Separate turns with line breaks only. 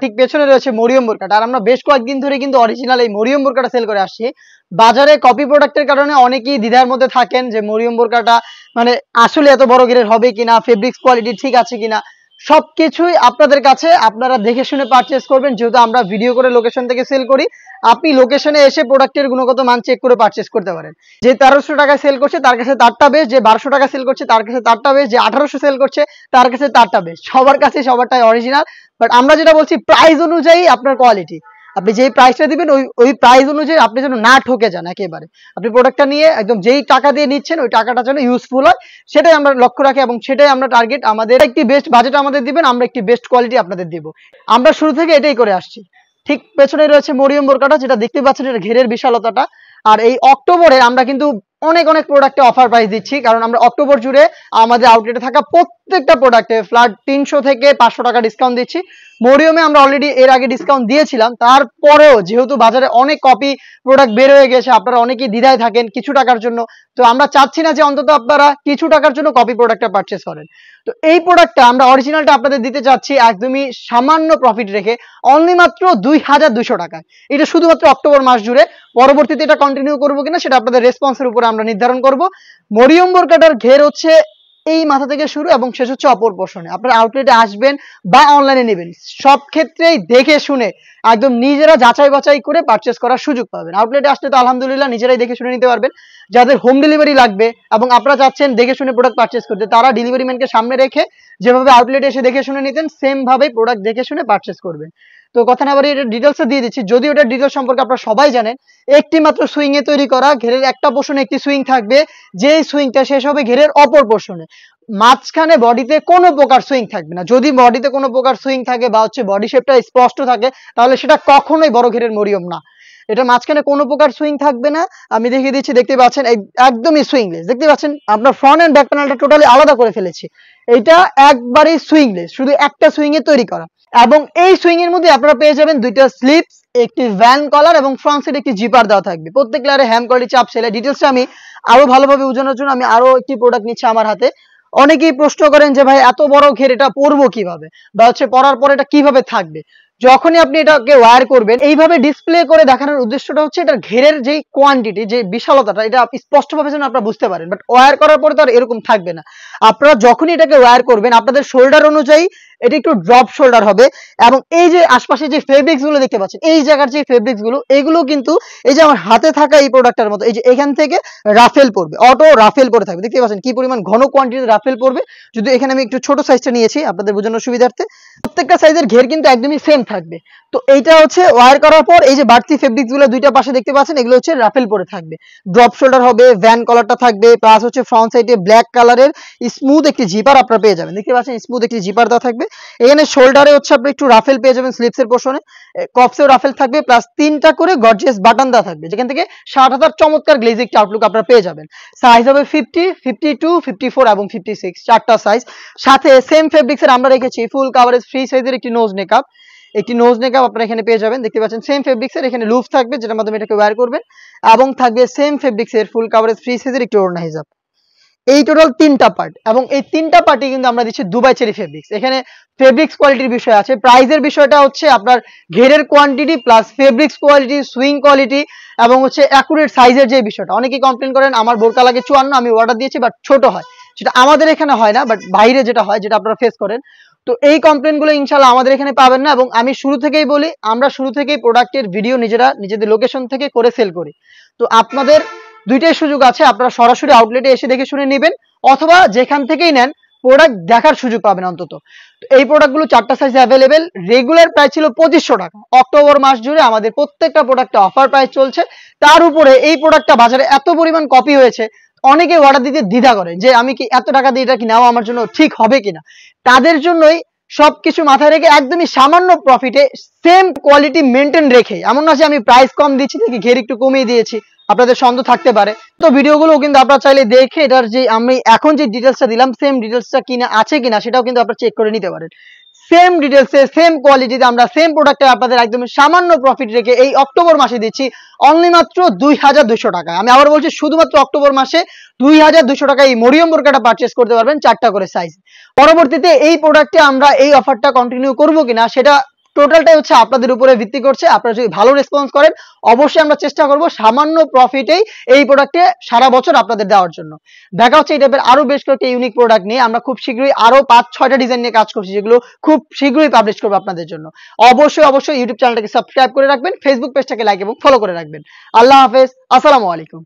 ঠিক পেছনে রয়েছে মরিয়ম বোরকাটা। আর আমরা বেশ কয়েকদিন ধরে কিন্তু অরিজিনাল এই মরিয়ম বোরকাটা সেল করে আসছি। বাজারে কপি প্রোডাক্টের কারণে অনেকেই দ্বিধার মধ্যে থাকেন যে মরিয়ম বোরকাটা মানে আসলে এত বড় গ্রেড হবে কিনা, ফেব্রিক্স কোয়ালিটি ঠিক আছে কিনা, সবকিছুই আপনাদের কাছে আপনারা দেখে শুনে পারচেস করবেন। যেহেতু আমরা ভিডিও করে লোকেশন থেকে সেল করি, আপনি লোকেশনে এসে প্রোডাক্টের গুণগত মান চেক করে পারচেস করতে পারেন। যে 1300 টাকায় সেল করছে তার কাছে তারটা বেশ, যে 1200 টাকা সেল করছে তার কাছে তারটা বেশ, যে 1800 সেল করছে তার কাছে তারটা বেশ। সবার কাছে সবারটাই অরিজিনাল। বাট আমরা যেটা বলছি প্রাইস অনুযায়ী আপনার কোয়ালিটি, আপনি যেই প্রাইসটা দিবেন ওই প্রাইস অনুযায়ী আপনি যেন না ঠকে যান একেবারে। আপনি প্রোডাক্টটা নিয়ে একদম যেই টাকা দিয়ে নিচ্ছেন ওই টাকাটা যেন ইউজফুল হয়, সেটাই আমরা লক্ষ্য রাখি এবং সেটাই আমরা টার্গেট। আমাদের একটি বেস্ট বাজেট আমাদের দিবেন, আমরা একটি বেস্ট কোয়ালিটি আপনাদের দিব। আমরা শুরু থেকে এটাই করে আসছি। ঠিক পেছনে রয়েছে মরিয়ম বোরকাটা, যেটা দেখতে পাচ্ছেন এটা ঘেরের বিশালতাটা। আর এই অক্টোবরে আমরা কিন্তু অনেক প্রোডাক্টে অফার প্রাইস দিচ্ছি, কারণ আমরা অক্টোবর জুড়ে আমাদের আউটলেটে থাকা প্রত্যেকটা প্রোডাক্টে ফ্ল্যাট 300 থেকে 500 টাকা ডিসকাউন্ট দিচ্ছি। মরিয়মে আমরা অলরেডি এর আগে ডিসকাউন্ট দিয়েছিলাম, তারপরেও যেহেতু বাজারে অনেক কপি প্রোডাক্ট বের হয়ে গেছে, আপনারা অনেকেই দ্বিধায় থাকেন কিছু টাকার জন্য, তো আমরা চাচ্ছি না যে অন্তত আপনারা কিছু টাকার জন্য কপি প্রোডাক্টটা পারচেস করেন। তো এই প্রোডাক্টটা আমরা অরিজিনালটা আপনাদের দিতে চাচ্ছি একদমই সামান্য প্রফিট রেখে, অনলি মাত্র 2200 টাকায়। এটা শুধুমাত্র অক্টোবর মাস জুড়ে। পরবর্তীতে এটা কন্টিনিউ করবো কিনা সেটা আপনাদের রেসপন্সের উপরে আমরা নির্ধারণ করব। মরিয়ম বোরকাটার ঘের হচ্ছে এই মাথা থেকে শুরু এবং শেষ হচ্ছে অপর পোর্শনে। আপনারা আউটলেটে আসবেন বা অনলাইনে নেবেন, সব ক্ষেত্রেই দেখে শুনে একদম নিজেরা যাচাই বাছাই করে পারচেস করার সুযোগ পাবেন। আউটলেটে আসলে তো আলহামদুলিল্লাহ নিজেরাই দেখে শুনে নিতে পারবেন। যাদের হোম ডেলিভারি লাগবে এবং আপনারা চাচ্ছেন দেখে শুনে প্রোডাক্ট পারচেস করতে, তারা ডেলিভারি ম্যানকে সামনে রেখে যেভাবে আউটলেটে এসে দেখে শুনে নিতেন সেম ভাবে প্রোডাক্ট দেখে শুনে পারচেস করবেন। তো কথা না বাড়িয়ে এটা ডিটেলসে দিয়ে দিচ্ছি। যদিও এটা ডিটেলস সম্পর্কে আপনারা সবাই জানেন, একটি মাত্র সুইং এ তৈরি করা, ঘেরের একটা পোর্শনে একটি সুইং থাকবে, যেই সুইংটা শেষ হবে ঘেরের অপর পোর্শনে। মাঝখানে বডিতে কোনো প্রকার সুইং থাকবে না। যদি বডিতে কোনো প্রকার সুইং থাকে বা হচ্ছে বডি শেপটা স্পষ্ট থাকে, তাহলে সেটা কখনোই বড় ঘেরের মরিয়ম না। এটা মাঝখানে কোনো প্রকার সুইং থাকবে না। আমি দেখিয়ে দিচ্ছি, দেখতে পাচ্ছেন একদমই সুইংলেস। দেখতে পাচ্ছেন আপনার ফ্রন্ট এন্ড ব্যাক প্যানেলটা টোটালি আলাদা করে ফেলেছি। এটা একবারেই সুইংলেস, শুধু একটা সুইং এ তৈরি করা। এবং এই সুইং এর মধ্যে আপনারা পেয়ে যাবেন দুইটা স্লিপস, একটি ভ্যান কলার এবং ফ্রন্ট সাইডে একটি জিপার দেওয়া থাকবে। প্রত্যেক লেয়ারে হ্যাম কোয়ালিটি চাপ সেলাই। ডিটেলসটা আমি আরো ভালোভাবে বোঝানোর জন্য আমি আরো একটি প্রোডাক্ট নিচ্ছি আমার হাতে। অনেকেই প্রশ্ন করেন যে ভাই এত বড় ঘের এটা পরবো কিভাবে, বা হচ্ছে পরার পর এটা কিভাবে থাকবে। যখনই আপনি এটাকে ওয়্যার করবেন, এইভাবে ডিসপ্লে করে দেখানোর উদ্দেশ্যটা হচ্ছে এটার ঘেরের যে কোয়ান্টিটি, যে বিশালতাটা, এটা স্পষ্টভাবে যেন আপনারা বুঝতে পারেন। বাট ওয়্যার করার পরে তো আর এরকম থাকবে না। আপনারা যখনই এটাকে ওয়্যার করবেন, আপনাদের শোল্ডার অনুযায়ী এটা একটু ড্রপ শোল্ডার হবে। এবং এই যে আশপাশে যে ফেব্রিক্স গুলো দেখতে পাচ্ছেন, এই জায়গার যে ফেব্রিক্স গুলো, এগুলো কিন্তু এই যে আমার হাতে থাকা এই প্রোডাক্টের মতো এই যে এখান থেকে রাফেল পড়বে, অটো রাফেল পরে থাকবে। দেখতে পাচ্ছেন কি পরিমাণ ঘন কোয়ান্টিটির রাফেল পড়বে। যদি এখানে আমি একটু ছোট সাইজটা নিয়েছি আপনাদের বোঝানোর সুবিধার্থে, প্রত্যেকটা সাইজের ঘের কিন্তু একদমই সেম থাকবে। তো এইটা হচ্ছে ওয়্যার করার পর এই যে বাড়তি ফেব্রিক্স গুলো দুইটা পাশে দেখতে পাচ্ছেন, এগুলো হচ্ছে রাফেল পরে থাকবে। ড্রপ শোল্ডার হবে, ভ্যান কলারটা থাকবে, প্লাস হচ্ছে ফ্রন্ট সাইডে ব্ল্যাক কালারের স্মুথ একটি জিপার আপনারা পেয়ে যাবেন। দেখতে পাচ্ছেন স্মুথ একটি জিপার দেওয়া থাকবে। এখানে শোল্ডারে হচ্ছে আপনি একটু রাফেল পেয়ে যাবেন, স্লিপসের পোর্শনে কপসেও রাফেল থাকবে, প্লাস 3টা করে গর্জিয়াস বাটন দেওয়া থাকবে, যেখান থেকে 60,000 চমৎকার গ্লেজি একটা আউটলুক আপনারা পেয়ে যাবেন। সাইজ হবে 50, 52, 54 এবং 56, চারটা সাইজ। সাথে সেম ফেব্রিক্সের আমরা রেখেছি ফুল কাভারেজ ফ্রি সাইজের একটি নোজ নেকআপ। একটি নোজ নেকআপ আপনারা এখানে পেয়ে যাবেন। দেখতে পাচ্ছেন সেম ফেব্রিক্সের, এখানে লুফ থাকবে যেটার মাধ্যমে এটাকে ওয়্যার করবেন, এবং থাকবে সেম ফেব্রিক্সের ফুল কাভারেজ ফ্রি সাইজের একটি ওড়না হিজাব। এই টোটাল 3টা পার্ট, এবং এই 3টা পার্টি কিন্তু আমরা দিচ্ছি দুবাই চেরি ফেব্রিক্স। এখানে ফেব্রিক্স কোয়ালিটির বিষয় আছে, প্রাইসের বিষয়টা হচ্ছে আপনার ঘেরের quantity plus fabrics quality, swing quality এবং হচ্ছে অ্যাকুরেট সাইজের যে বিষয়টা। অনেকেই কমপ্লেন করেন আমার বোরকা লাগে 54, আমি অর্ডার দিয়েছি বাট ছোট হয়, সেটা আমাদের এখানে হয় না, বাট বাইরে যেটা হয়, যেটা আপনারা ফেস করেন। তো এই কমপ্লেনগুলো ইনশাআল্লাহ আমাদের এখানে পাবেন না। এবং আমি শুরু থেকেই বলি, আমরা শুরু থেকেই প্রোডাক্টের ভিডিও নিজেরা নিজেদের লোকেশন থেকে করে সেল করি। তো আপনাদের দুইটাই সুযোগ আছে, আপনারা সরাসরি আউটলেটে এসে দেখে শুনে নেবেন, অথবা যেখান থেকেই নেন প্রোডাক্ট দেখার সুযোগ পাবেন অন্তত। এই প্রোডাক্টগুলো 4টা সাইজে অ্যাভেলেবেল। রেগুলার প্রাইস ছিল 2500 টাকা। অক্টোবর মাস জুড়ে আমাদের প্রত্যেকটা প্রোডাক্টে অফার প্রাইস চলছে। তার উপরে এই প্রোডাক্টটা বাজারে এত পরিমাণ কপি হয়েছে, অনেকে অর্ডার দিতে দ্বিধা করে যে আমি কি এত টাকা দিয়ে এটা কি নেওয়া আমার জন্য ঠিক হবে কিনা। তাদের জন্যই সবকিছু মাথায় রেখে একদমই সামান্য প্রফিটে সেম কোয়ালিটি মেনটেন রেখে, এমন না যে আমি প্রাইস কম দিচ্ছি দেখি ঘের একটু কমিয়ে দিয়েছি, আপনাদের সন্দেহ থাকতে পারে। তো ভিডিওগুলো কিন্তু আপনারা চাইলে দেখে এটার যে আমি এখন যে ডিটেলসটা দিলাম সেম ডিটেলসটা কিনা আছে কিনা সেটাও কিন্তু আপনারা চেক করে নিতে পারেন। সেম ডিটেলসে সেম কোয়ালিটিতে আমরা সেম প্রোডাক্টে আপনাদের একদম সামান্য প্রফিট রেখে এই অক্টোবর মাসে দিচ্ছি অনলি মাত্র 2200 টাকায়। আমি আবার বলছি শুধুমাত্র অক্টোবর মাসে 2200 টাকায় এই মরিয়ম বোরকাটা পারচেস করতে পারবেন 4টা করে সাইজ। পরবর্তীতে এই প্রোডাক্টে আমরা এই অফারটা কন্টিনিউ করব কিনা সেটা টোটালটাই হচ্ছে আপনাদের উপরে ভিত্তি করছে। আপনারা যদি ভালো রেসপন্স করেন অবশ্যই আমরা চেষ্টা করব সামান্য প্রফিটেই এই প্রোডাক্টে সারা বছর আপনাদের দেওয়ার জন্য। দেখা হচ্ছে এই টাইপের আরো বেশ কয়েকটা ইউনিক প্রোডাক্ট নিয়ে। আমরা খুব শীঘ্রই আরো 5-6টা ডিজাইন নিয়ে কাজ করছি, যেগুলো খুব শীঘ্রই পাবলিশ করবো আপনাদের জন্য। অবশ্যই ইউটিউব চ্যানেলটাকে সাবস্ক্রাইব করে রাখবেন, ফেসবুক পেজটাকে লাইক এবং ফলো করে রাখবেন। আল্লাহ হাফেজ, আসসালামু আলাইকুম।